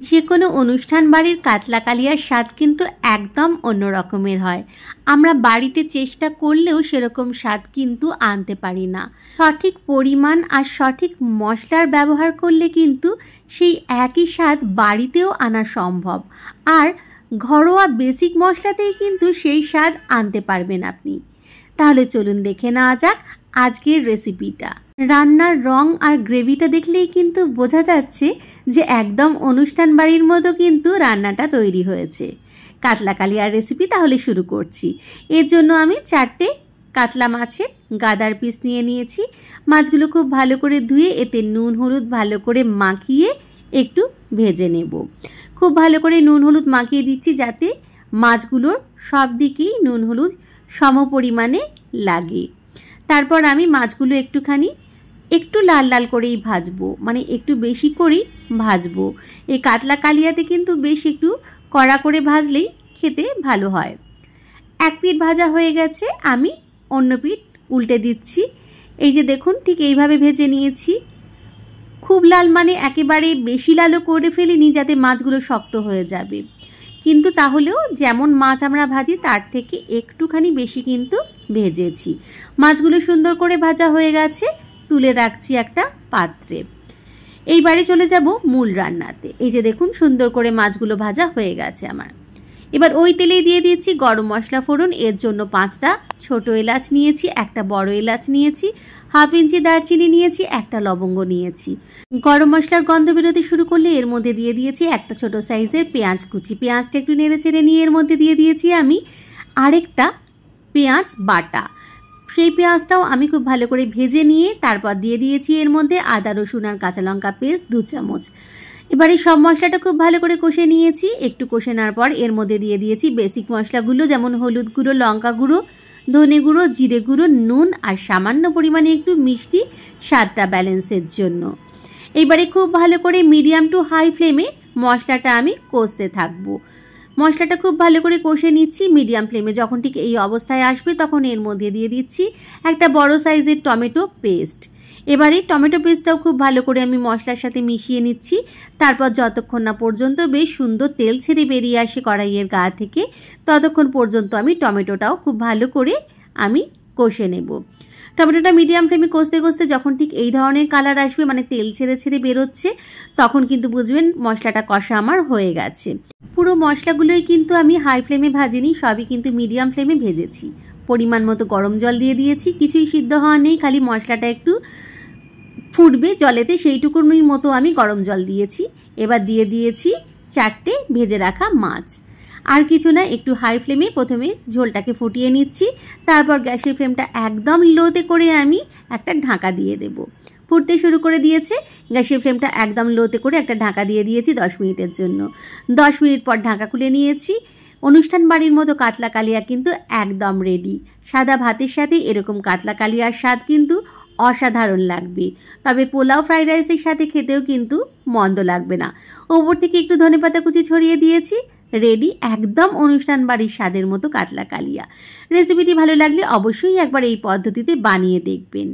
যে কোনো অনুষ্ঠান বাড়ির কাতলা কালিয়ার স্বাদ কিন্তু একদম অন্য রকমের হয়। আমরা বাড়িতে চেষ্টা করলেও সেরকম স্বাদ কিন্তু আনতে পারি না। সঠিক পরিমাণ আর সঠিক মশলার ব্যবহার করলে কিন্তু সেই একই স্বাদ বাড়িতেও আনা সম্ভব। আর ঘরোয়া বেসিক মশলাতেই কিন্তু সেই স্বাদ আনতে পারবেন আপনি। তাহলে চলুন দেখে নেওয়া যাক আজকের রেসিপিটা। রান্নার রং আর গ্রেভিটা দেখলেই কিন্তু বোঝা যাচ্ছে যে একদম অনুষ্ঠান বাড়ির মতো কিন্তু রান্নাটা তৈরি হয়েছে। কাতলা কালিয়ার রেসিপি তাহলে শুরু করছি। এর জন্য আমি 4টে কাতলা মাছের গাদার পিস নিয়ে নিয়েছি। মাছগুলো খুব ভালো করে ধুয়ে এতে নুন হলুদ ভালো করে মাখিয়ে একটু ভেজে নেব। খুব ভালো করে নুন হলুদ মাখিয়ে দিচ্ছি যাতে মাছগুলোর সব দিকেই নুন হলুদ সম পরিমাণে লাগে। তারপর আমি মাছগুলো একটু লাল লাল করেই ভাজবো, মানে একটু বেশি করেই ভাজবো। এই কাতলা কালিয়াতে কিন্তু বেশ একটু কড়া করে ভাজলেই খেতে ভালো হয়। এক পিঠ ভাজা হয়ে গেছে, আমি অন্য পিঠ উল্টে দিচ্ছি। এই যে দেখুন ঠিক এইভাবে ভেজে নিয়েছি। খুব লাল মানে একেবারে বেশি লালও করে ফেলিনি যাতে মাছগুলো শক্ত হয়ে যাবে, কিন্তু তাহলেও যেমন মাছ আমরা ভাজি তার থেকে একটুখানি বেশি কিন্তু ভেজেছি। মাছগুলো সুন্দর করে ভাজা হয়ে গেছে, তুলে রাখছি একটা পাত্রে। এইবারে চলে যাব মূল রান্নাতে। এই যে দেখুন সুন্দর করে মাছগুলো ভাজা হয়ে গেছে আমার। এবার ওই তেলেই দিয়ে দিয়েছি গরম মশলা ফোড়ন। এর জন্য 5টা ছোট এলাচ নিয়েছি, একটা বড় এলাচ নিয়েছি, 1/2 ইঞ্চি দারচিনি নিয়েছি, একটা লবঙ্গ নিয়েছি। গরম মশলার গন্ধ বেরোতে শুরু করলে এর মধ্যে দিয়ে দিয়েছি একটা ছোট সাইজের পেঁয়াজ কুচি। পেঁয়াজটা একটু নেড়ে চেড়ে নিয়ে এর মধ্যে দিয়ে দিয়েছি আমি আরেকটা পেঁয়াজ বাটা। সেই পেঁয়াজটাও আমি খুব ভালো করে ভেজে নিয়ে তারপর দিয়ে দিয়েছি এর মধ্যে আদা রসুন আর কাঁচা লঙ্কা পেস্ট 2 চামচ। এবারে সব মশলাটা খুব ভালো করে কষে নিয়েছি। একটু কষে নেওয়ার পর এর মধ্যে দিয়ে দিয়েছি বেসিক মশলাগুলো, যেমন হলুদ গুঁড়ো, লঙ্কা গুঁড়ো, ধনে গুঁড়ো, জিরে গুঁড়ো, নুন আর সামান্য পরিমাণে একটু মিষ্টি স্বাদটা ব্যালেন্সের জন্য। এইবারে খুব ভালো করে মিডিয়াম টু হাই ফ্লেমে মশলাটা আমি কষতে থাকবো। মশলাটা খুব ভালো করে কষে নিচ্ছি মিডিয়াম ফ্লেমে। যখন ঠিক এই অবস্থায় আসবে তখন এর মধ্যে দিয়ে দিচ্ছি একটা বড় সাইজের টমেটো পেস্ট। এবারে টমেটো পেস্টটাও খুব ভালো করে আমি মশলার সাথে মিশিয়ে নিচ্ছি। তারপর যতক্ষণ না পর্যন্ত বেশ সুন্দর তেল ছেড়ে বেরিয়ে আসে কড়াইয়ের গা থেকে, ততক্ষণ পর্যন্ত আমি টমেটোটাও খুব ভালো করে আমি কষে নেব। টমেটোটা মিডিয়াম ফ্লেমে কষতে কষতে যখন ঠিক এই ধরনের কালার আসবে, মানে তেল ছেড়ে ছেড়ে বেরোচ্ছে, তখন কিন্তু বুঝবেন মশলাটা কষা আমার হয়ে গেছে। পুরো মশলাগুলোই কিন্তু আমি হাই ফ্লেমে ভাজিনি, সবই কিন্তু মিডিয়াম ফ্লেমে ভেজেছি। পরিমাণ মতো গরম জল দিয়ে দিয়েছি, কিছুই সিদ্ধ হওয়া নেই, খালি মশলাটা একটু ফুটবে জলেতে সেইটুকুনির মতো আমি গরম জল দিয়েছি। এবার দিয়ে দিয়েছি 4টে ভেজে রাখা মাছ। আর কিছু না, একটু হাই ফ্লেমে প্রথমে ঝোলটাকে ফুটিয়ে নিচ্ছি। তারপর গ্যাসের ফ্লেমটা একদম লোতে করে আমি একটা ঢাকা দিয়ে দেব। ফুটতে শুরু করে দিয়েছে, গ্যাসের ফ্লেমটা একদম লোতে করে একটা ঢাকা দিয়ে দিয়েছি 10 মিনিটের জন্য। 10 মিনিট পর ঢাকা খুলে নিয়েছি। অনুষ্ঠান বাড়ির মতো কাতলা কালিয়া কিন্তু একদম রেডি। সাদা ভাতের সাথে এরকম কাতলা কালিয়ার স্বাদ কিন্তু অসাধারণ লাগবে। তবে পোলাও ফ্রাইড রাইসের সাথে খেতেও কিন্তু মন্দ লাগবে না। ওপর থেকে একটু ধনেপাতা কুচি ছড়িয়ে দিয়েছি। রেডি একদম অনুষ্ঠান বাড়ির স্বাদের মতো কাতলা কালিয়া। রেসিপিটি ভালো লাগলে অবশ্যই একবার এই পদ্ধতিতে বানিয়ে দেখবেন।